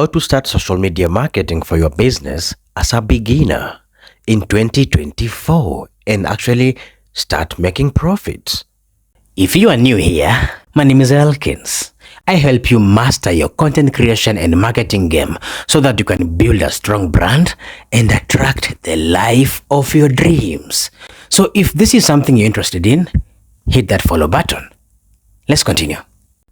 how to start social media marketing for your business as a beginner in 2024 and actually start making profits. If you are new here, my name is Elkins. I help you master your content creation and marketing game so that you can build a strong brand and attract the life of your dreams. So if this is something you're interested in, hit that follow button. Let's continue.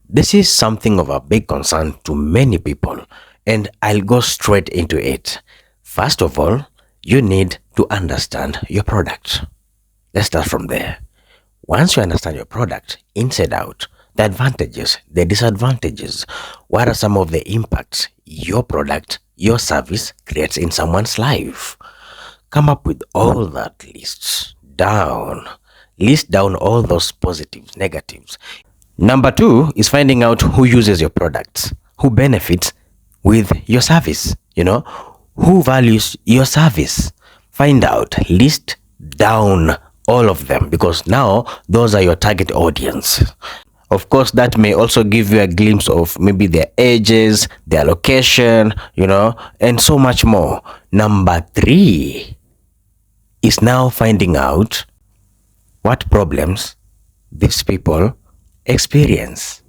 This is something of a big concern to many people, and I'll go straight into it. First of all, you need to understand your product. Let's start from there. Once you understand your product inside out, the advantages, the disadvantages, what are some of the impacts your product, your service creates in someone's life? Come up with all that lists down. List down all those positives, negatives. Number 2 is finding out who uses your products, who benefits with your service, who values your service. Find out, list down all of them, because now those are your target audience. Of course, that may also give you a glimpse of maybe their ages, their location, and so much more. Number 3 is now finding out what problems these people experience,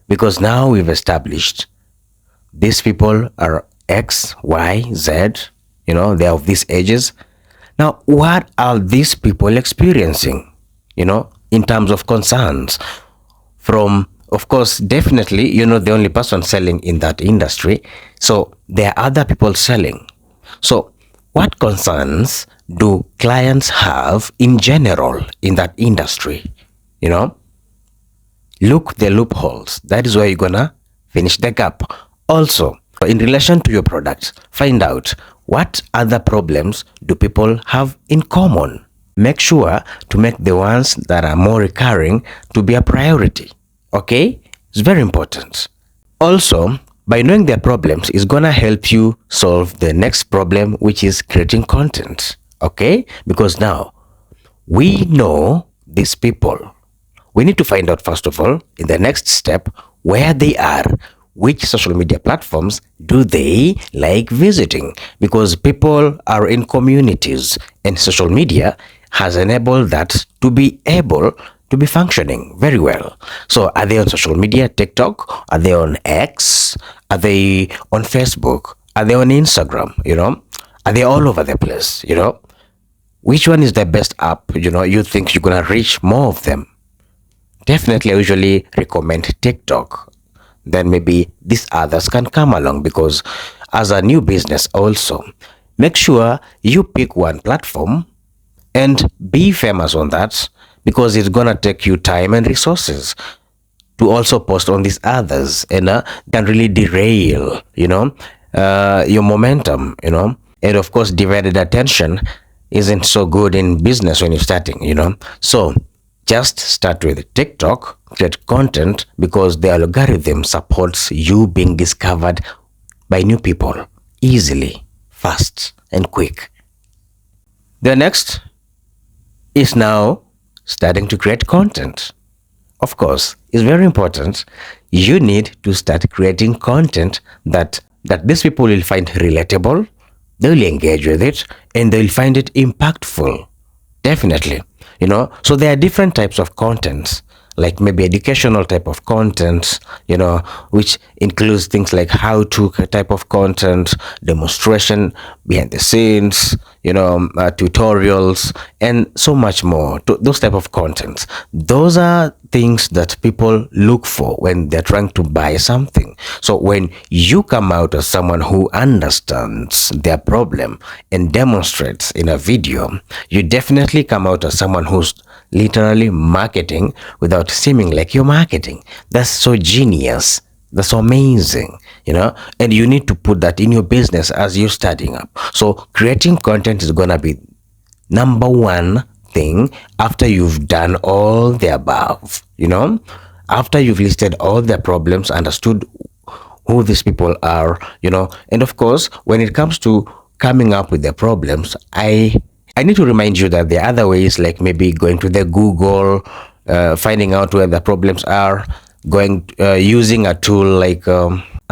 because now we've established these people are X, Y, Z, they're of these ages. Now, what are these people experiencing, in terms of concerns from, of course, definitely, the only person selling in that industry. So there are other people selling. So what concerns do clients have in general in that industry? Look the loopholes. That is where you're gonna finish the gap. Also, in relation to your product, find out what other problems do people have in common. Make sure to make the ones that are more recurring to be a priority. Okay? It's very important. Also, by knowing their problems is gonna help you solve the next problem, which is creating content. Okay? Because now we know these people. We need to find out, first of all, in the next step, where they are, which social media platforms do they like visiting, because people are in communities and social media has enabled that to be able to be functioning very well. So are they on social media, TikTok? Are they on X? Are they on Facebook? Are they on Instagram? Are they all over the place? Which one is the best app, you think you're gonna reach more of them? Definitely, I usually recommend TikTok. Then maybe these others can come along, because as a new business also, make sure you pick one platform and be famous on that, because it's gonna take you time and resources to also post on these others, and can really derail, your momentum, and of course, divided attention isn't so good in business when you're starting, so just start with TikTok, create content, because the algorithm supports you being discovered by new people easily, fast, and quick. The next is now starting to create content. Of course, it's very important. You need to start creating content that these people will find relatable, they'll engage with it, and they'll find it impactful. Definitely. So there are different types of contents, like maybe educational type of content, which includes things like how-to type of content, demonstration, behind the scenes, tutorials, and so much more. Those type of contents. Those are things that people look for when they're trying to buy something. So when you come out as someone who understands their problem and demonstrates in a video, you definitely come out as someone who's literally marketing without seeming like you're marketing. That's so genius. That's so amazing, and you need to put that in your business as you're starting up. So creating content is gonna be number 1 thing after you've done all the above, after you've listed all their problems, understood who these people are, and of course, when it comes to coming up with their problems, I need to remind you that there are other ways, like maybe going to the Google, finding out where the problems are, using a tool like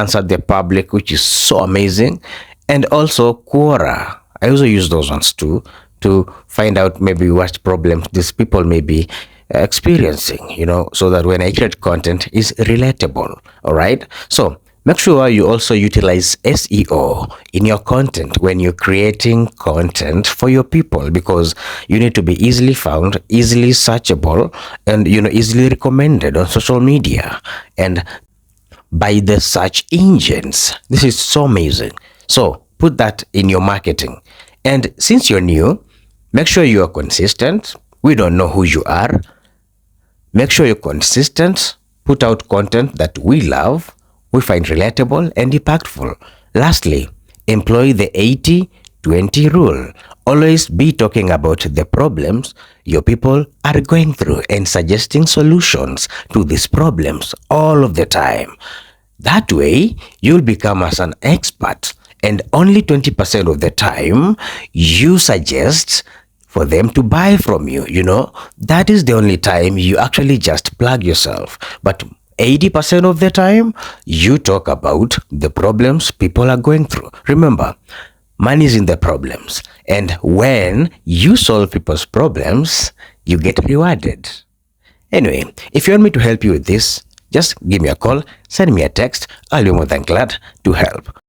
answer the public, which is so amazing. And also Quora. I also use those ones too to find out maybe what problems these people may be experiencing, so that when I create content is relatable. All right. So make sure you also utilize SEO in your content when you're creating content for your people, because you need to be easily found, easily searchable, and easily recommended on social media and by the search engines. This is so amazing. So put that in your marketing. And since you're new, make sure you are consistent. We don't know who you are. Make sure you're consistent. Put out content that we love, we find relatable and impactful. Lastly, employ the 80-20 rule. Always be talking about the problems your people are going through and suggesting solutions to these problems all of the time. That way, you'll become as an expert, and only 20% of the time you suggest for them to buy from you. That is the only time you actually just plug yourself. But 80% of the time, you talk about the problems people are going through. Remember, money is in the problems. And when you solve people's problems, you get rewarded. Anyway, if you want me to help you with this, just give me a call, send me a text. I'll be more than glad to help.